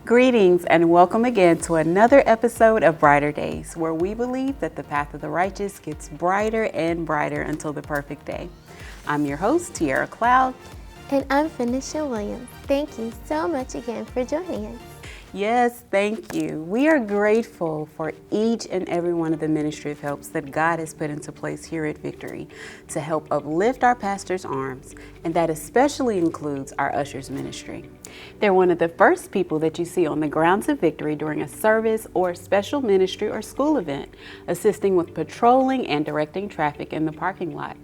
Greetings and welcome again to another episode of Brighter Days, where we believe that the path of the righteous gets brighter and brighter until the perfect day. I'm your host, Tiara Cloud. And I'm Phoenicia Williams. Thank you so much again for joining us. Yes, thank you. We are grateful for each and every one of the ministry of helps that God has put into place here at Victory to help uplift our pastor's arms, and that especially includes our ushers ministry. They're one of the first people that you see on the grounds of Victory during a service or special ministry or school event, assisting with patrolling and directing traffic in the parking lot.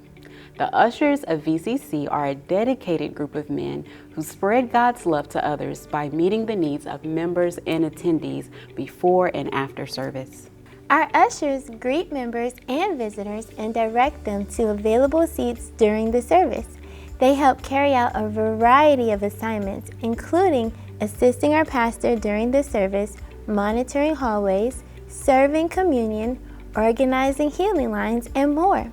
The ushers of VCC are a dedicated group of men who spread God's love to others by meeting the needs of members and attendees before and after service. Our ushers greet members and visitors and direct them to available seats during the service. They help carry out a variety of assignments, including assisting our pastor during the service, monitoring hallways, serving communion, organizing healing lines, and more.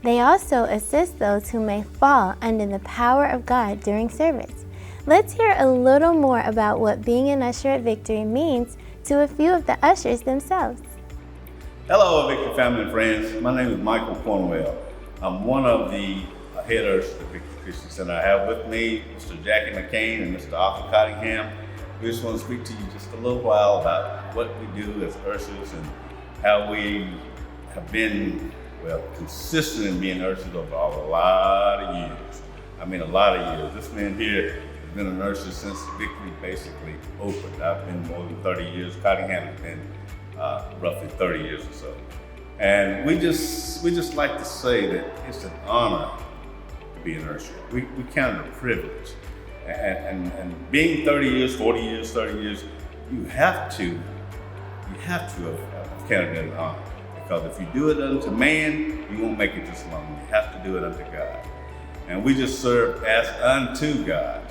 They also assist those who may fall under the power of God during service. Let's hear a little more about what being an usher at Victory means to a few of the ushers themselves. Hello, Victory family and friends. My name is Michael Cornwell. I'm one of the head ushers at Victory Christian Center. I have with me Mr. Jackie McCain and Mr. Arthur Cottingham. We just want to speak to you just a little while about what we do as ushers and how we have been consistent in being ushers over a lot of years. I mean, a lot of years. This man here has been an usher since Victory basically opened. I've been more than 30 years. Cottingham has been roughly 30 years or so. And we just like to say that it's an honor to be an usher. We count it a privilege. And being 30 years, 40 years, 30 years, you have to have counted it an honor. Because if you do it unto man, you won't make it this long. You have to do it unto God. And we just serve as unto God.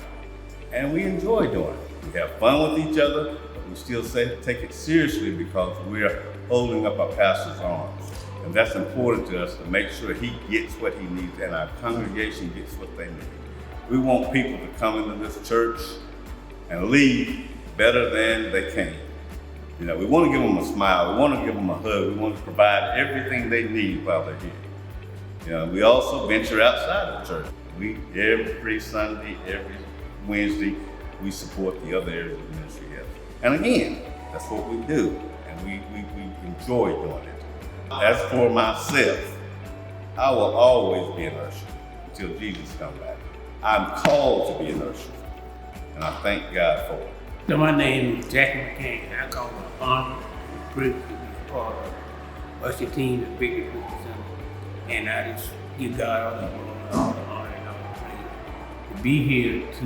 And we enjoy doing it. We have fun with each other, but we still take it seriously because we're holding up our pastor's arms. And that's important to us to make sure he gets what he needs and our congregation gets what they need. We want people to come into this church and leave better than they came. You know, we want to give them a smile, we want to give them a hug, we want to provide everything they need while they're here. You know, we also venture outside of church. Every Sunday, every Wednesday, we support the other areas of ministry here. And again, that's what we do, and we enjoy doing it. As for myself, I will always be an usher until Jesus comes back. I'm called to be an usher, and I thank God for it. So my name is Jackie McCain. I call my honor and privilege to be a part of usher team at Victory Christian Center. And I just give God all the glory, all the honor, and all the praise to be here to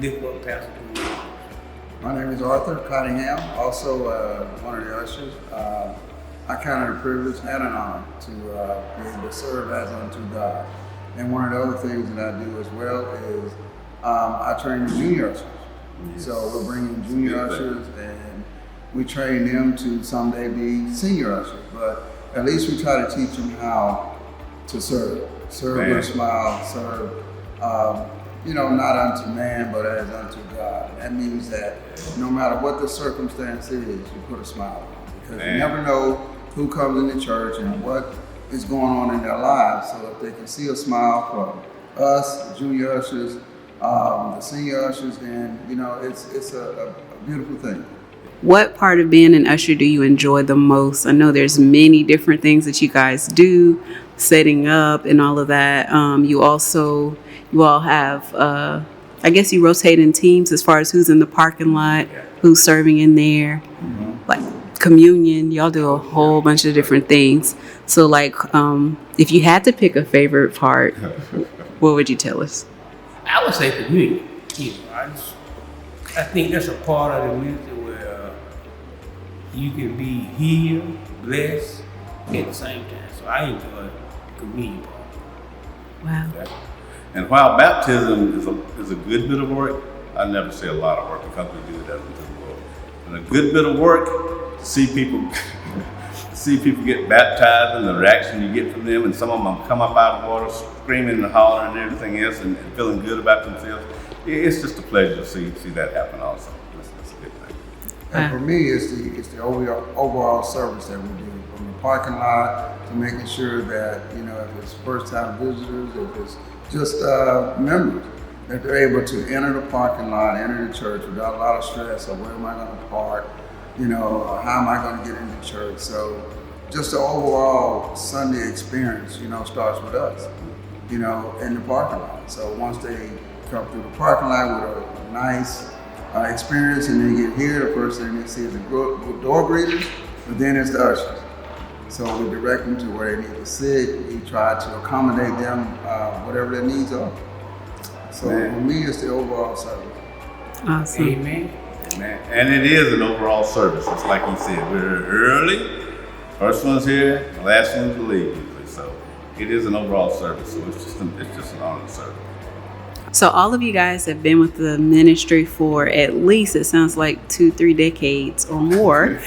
lift up Pastor Williams. My name is Arthur Cottingham, also one of the ushers. I count it a privilege and an honor to be able to serve as unto God. And one of the other things that I do as well is I train the junior ushers. Yes. So we're bringing junior ushers and we train them to someday be senior ushers. But at least we try to teach them how to serve with a smile, serve, not unto man, but as unto God. And that means that no matter what the circumstance is, you put a smile on. Because you never know who comes into church and what is going on in their lives. So if they can see a smile from us, the junior ushers, the senior ushers, and it's a beautiful thing. What part of being an usher do you enjoy the most? I know there's many different things that you guys do, setting up and all of that. You all have, I guess you rotate in teams as far as who's in the parking lot, who's serving in there, like communion. Y'all do a whole bunch of different things. So like, if you had to pick a favorite part, what would you tell us? I would say communion. I think that's a part of the ministry where you can be healed, blessed at the same time. So I enjoy the communion part. Wow. Okay. And while baptism is a good bit of work, I never say a lot of work because we do it as unto the Lord. And a good bit of work to see people get baptized and the reaction you get from them, and some of them come up out of the water screaming and hollering and everything else and feeling good about themselves. It's just a pleasure to see that happen also. That's a good thing. And for me, it's the overall service that we do, from the parking lot to making sure that, if it's first-time visitors, if it's just members, that they're able to enter the parking lot, enter the church without a lot of stress of where am I going to park, how am I going to get into church. So just the overall Sunday experience, starts with us, in the parking lot. So once they come through the parking lot with a nice experience and they get here, the first thing they see is the door greeters, but then it's the ushers. So we direct them to where they need to sit. We try to accommodate them, whatever their needs are. So for me, it's the overall service. Awesome. Amen. Amen. And it is an overall service. It's like he said, we're early. First one's here, the last one's to leave usually. So it is an overall service. So it's just an honor to serve. So all of you guys have been with the ministry for at least, it sounds like 2-3 decades or more.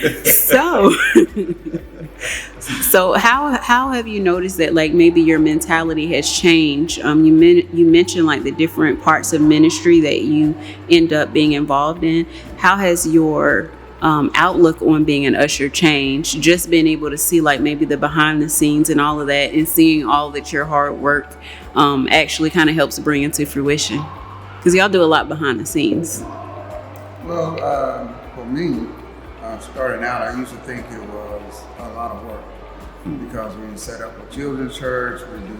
So how have you noticed that, like, maybe your mentality has changed? You mentioned like the different parts of ministry that you end up being involved in. How has your outlook on being an usher changed? Just being able to see like maybe the behind the scenes and all of that, and seeing all that your hard work actually kind of helps bring into fruition, because y'all do a lot behind the scenes. Well, for me, starting out, I used to think it was a lot of work because we set up a children's church, we do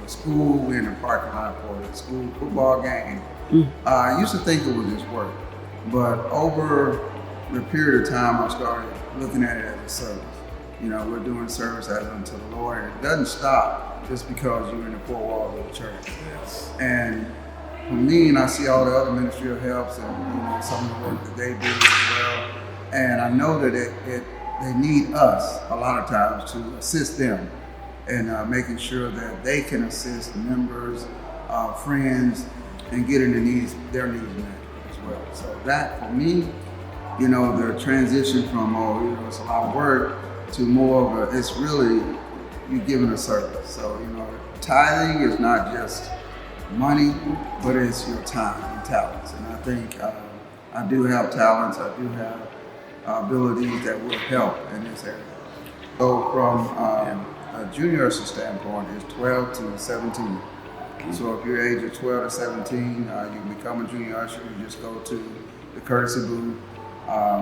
the school, we're in the parking lot for the school football game. I used to think it was just work, but over the period of time, I started looking at it as a service. We're doing service as unto the Lord, and it doesn't stop just because you're in the four walls of the church. Yes. And for me, and I see all the other ministerial helps and some of the work that they do as well, and I know that they need us a lot of times to assist them in making sure that they can assist members, friends, and getting their needs met as well. So that for me, the transition from it's a lot of work to more of it's really you giving a service. So tithing is not just money, but it's your time and talents. And I think I do have talents. I do have abilities that will help in this area. So from a junior usher standpoint, it's 12 to 17. So if you're age of 12 to 17, you can become a junior usher. You just go to the courtesy booth,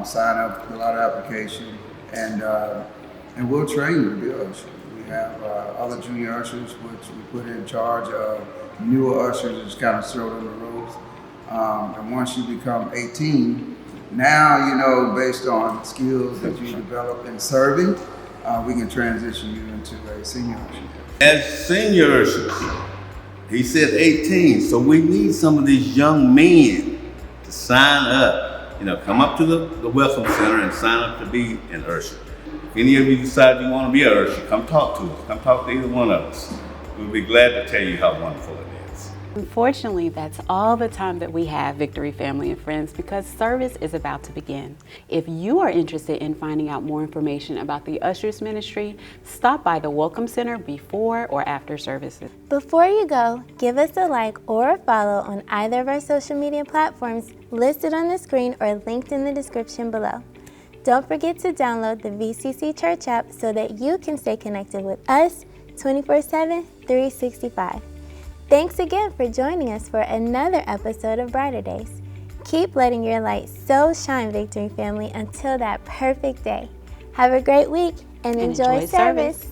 sign up, fill out an application, and we'll train you to be an usher. We have other junior ushers which we put in charge of newer ushers, just kind of throw them the ropes. And once you become 18, now, based on skills that you develop in serving, we can transition you into a senior usher. As senior ushers, he said 18, so we need some of these young men to sign up. Come up to the Welcome Center and sign up to be an usher. If any of you decide you want to be an usher, come talk to us. Come talk to either one of us. We'll be glad to tell you how wonderful it is. Unfortunately, that's all the time that we have, Victory family and friends, because service is about to begin. If you are interested in finding out more information about the Ushers Ministry, stop by the Welcome Center before or after services. Before you go, give us a like or a follow on either of our social media platforms listed on the screen or linked in the description below. Don't forget to download the VCC Church app so that you can stay connected with us 24/7, 365. Thanks again for joining us for another episode of Brighter Days. Keep letting your light so shine, Victory family, until that perfect day. Have a great week and enjoy service.